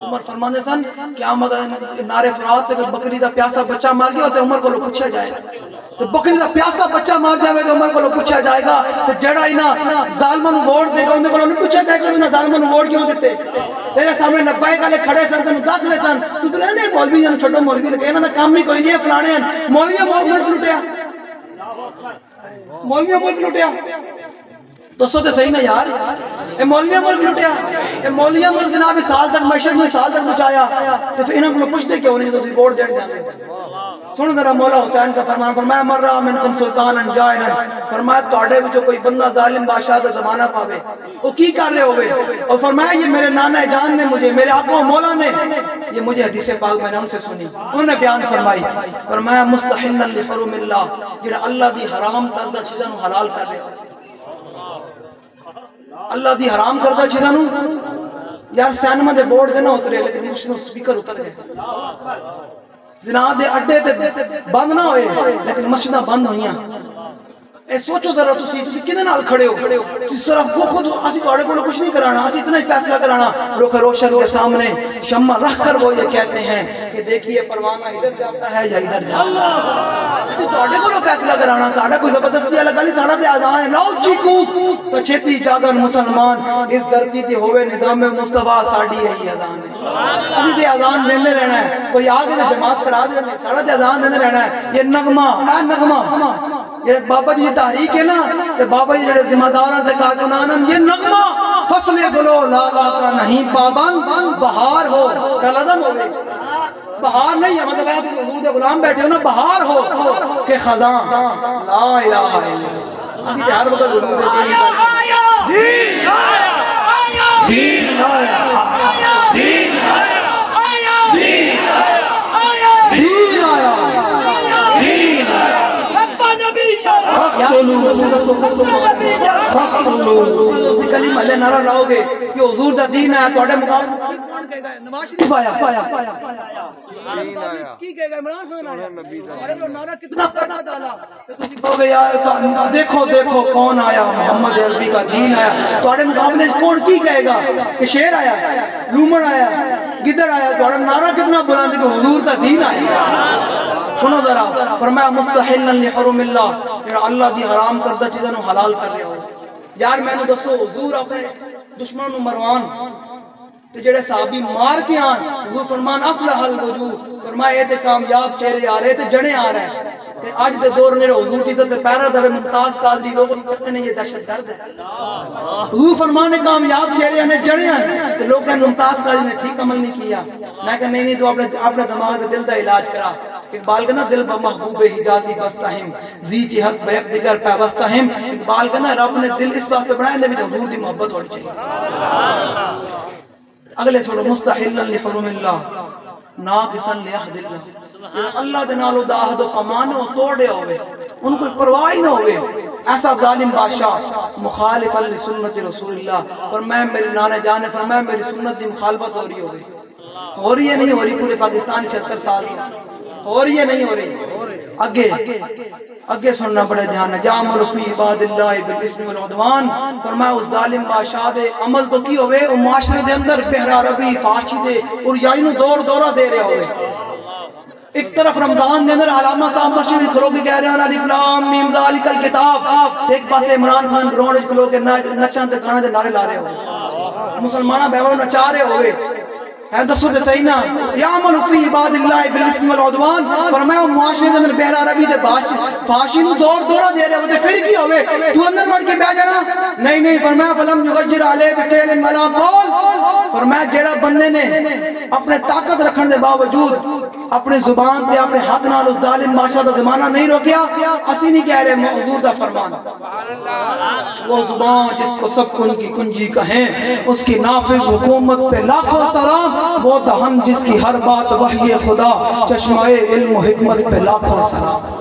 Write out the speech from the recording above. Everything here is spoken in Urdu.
عمر فرمانے سن قیامت نارے فرات تے بکری دا پیاسا بچہ مار گیا تے عمر کو پوچھا جائے تو بکری دا پیاسا بچہ مار جاوے تے عمر کو پوچھا جائے گا تے جڑا انہاں ظالماں نوں ووٹ دے گا انہاں کو نہیں پوچھا جائے گا انہاں ظالماں نوں ووٹ کیوں دتے تیرے سامنے لبیک والے کھڑے سن تے دس لے سن تو کہنا نہیں مولوی جن چھوٹو مولوی نے کہنا کام ہی کوئی نہیں ہے فلانے ہیں مولوی مولوی لٹیا مولوی مولوی لٹیا دسو تے صحیح نہ یار اے مولوی ملک لٹیا اے مولوی ملک جناب سال تک معیشت میں سال تک بچایا تو پھر انہاں کو پوچھتے کیوں نہیں تسی ووٹ دینے جاندے سن ذرا مولا حسین کا فرمان فرمایا مر رہا منکم سلطانا جائرا فرمایا تواڈے وچوں کوئی بندہ ظالم بادشاہ دا زمانہ پاوے وہ کی کر رہے ہوئے اور فرمایا یہ میرے نانا جان نے مجھے میرے آقا مولا نے یہ مجھے حدیث پاک میں نے ان سے سنی انہوں نے بیان فرمائی فرمایا مستحلا لحرم اللہ جڑا اللہ دی حرام کردہ چیزاں نو حلال کر رہے ہو اللہ دی حرام کردہ چیزاں نو یار سینما دے بورڈ دے نہ اترے لیکن مشنو سپیکر اتر گئے زنا دے اڈے تے بند نہ ہوئے لیکن مسجداں بند ہوئیاں اے سوچو ذرا تسی کدے نال کھڑے ہو تسی صرف وہ خود اسی تواڈے کول کچھ نہیں کرانا اسی اتنا ہی فیصلہ کرانا رخ روشن کے سامنے شمع رکھ کر وہ یہ کہتے ہیں کہ دیکھیے پروانہ ادھر جاتا ہے یا ادھر جاتا ہے اسی تواڈے کول فیصلہ کرانا ساڈا کوئی زبردستی والا گل ساڈا تے اذان ہے لاؤ چیکو تو چھتی جاگن مسلمان اس دھرتی تے ہوے نظام مصطفی ساڈی یہی اذان ہے اسی تے اذان دیندے رہنا ہے کوئی آگے تے جماعت کرا دے ساڈا تے اذان دیندے رہنا ہے یہ نغمہ اے نغمہ یہ بابا جی تحریک ہے نا کہ بابا جی جڑے ذمہ داراں تے کارکنان یہ نغمہ فصل گلو لالا کا نہیں پابند بہار ہو کل ادم ہو بہار نہیں ہے مطلب آپ حضور دے غلام بیٹھے ہو نا بہار ہو کہ خزاں لا الہ الا اللہ اسی ہر وقت حضور دے دین آیا دین آیا دین آیا دین آیا دین آیا دین آیا اسی کلی محلے نعرہ لاؤ گے کہ حضور دا دین ہے تواڈے مقابلے کون کہے گا نواز شریف آیا کی کہے گا عمران خان آیا تواڈے تو نعرہ کتنا پڑھا ڈالا تو تسی کہو گے یار دیکھو دیکھو کون آیا محمد عربی کا دین آیا تواڈے مقابلے کون کی کہے گا کہ شیر آیا لومڑ آیا گدڑ آیا تواڈا نعرہ کتنا بلند ہے کہ حضور دا دین آیا سنو ذرا فرمایا مستحلا لحرم اللہ اللہ دی حرام کردہ چیزاں نو حلال کر رہے ہو یار میں نے دسو حضور اپنے دشمن نو مروان تے جڑے صحابی مار کے آن حضور فرمان افلح الوجود فرمایا تے کامیاب چہرے آ رہے تے جڑے آ رہے ہیں تے اج دے دور نے حضور دی عزت پیرا دے ممتاز قادری لوگ کہتے ہیں یہ دہشت گرد ہے حضور فرمان نے کامیاب چہرے نے جڑے ہیں تے لوگ نے ممتاز قادری نے ٹھیک عمل نہیں کیا میں کہ نہیں تو اپنے دماغ دے دل دا علاج کرا اقبال کہنا دل بمحبوب حجازی بستہم زی جہت بیک دیگر پیوستہم اقبال کہنا رب نے دل اس واسطے بنایا اندر بھی حضور دی محبت ہونی چاہیے اگلے چھوڑو مستحلا لحرم اللہ ناقصا لعہد اللہ اللہ دے نالو دا عہد و پیمان وہ توڑے ہوئے ان کو پرواہ ہی نہ ہوئے ایسا ظالم بادشاہ مخالف لسنت رسول اللہ فرمایا میرے نانے جانے فرمایا میری سنت دی مخالفت ہو رہی ہوگی ہو رہی ہے نہیں ہو رہی پورے پاکستان 76 سال ہو رہی ہے نہیں ہو رہی اگے سننا بڑے دھیان ہے جامل فی عباد اللہ بالاسم والعدوان فرمایا اس ظالم بادشاہ دے عمل تو کی ہوئے او معاشرے دے اندر بہرا ربی فاشی دے اور یائی نو دورہ دے رہے ہوئے ایک طرف رمضان دے اندر علامہ صاحب مسجد میں کھلو کے کہہ رہے ہیں الف لام میم ذالک الکتاب ایک پاسے عمران خان گراؤنڈ وچ کھلو کے نچن تے گانے دے نعرے لا رہے ہوئے مسلماناں بہو نچا رہے ہوئے ہے دسو تے صحیح نا یعمل فی عباد اللہ بالاسم والعدوان فرمایا معاشرے دے اندر بہرا ربی دے فاشی نو دورہ دے رہے ہوتے پھر کی ہوئے تو اندر بڑھ کے بیٹھ جانا نہیں فرمایا فلم یغیر علیہ بفعل ولا قول فرمایا جیڑا بندے نے اپنے طاقت رکھنے دے باوجود اپنے زبان تے اپنے ہاتھ نال ظالم بادشاہ دا زمانہ نہیں روکیا اسی نہیں کہہ رہے حضور دا فرمان وہ زبان جس کو سب کن کی کنجی کہیں اس کی نافذ حکومت پہ لاکھوں سلام وہ دہن جس کی ہر بات وحی خدا چشمہ علم و حکمت پہ لاکھوں سلام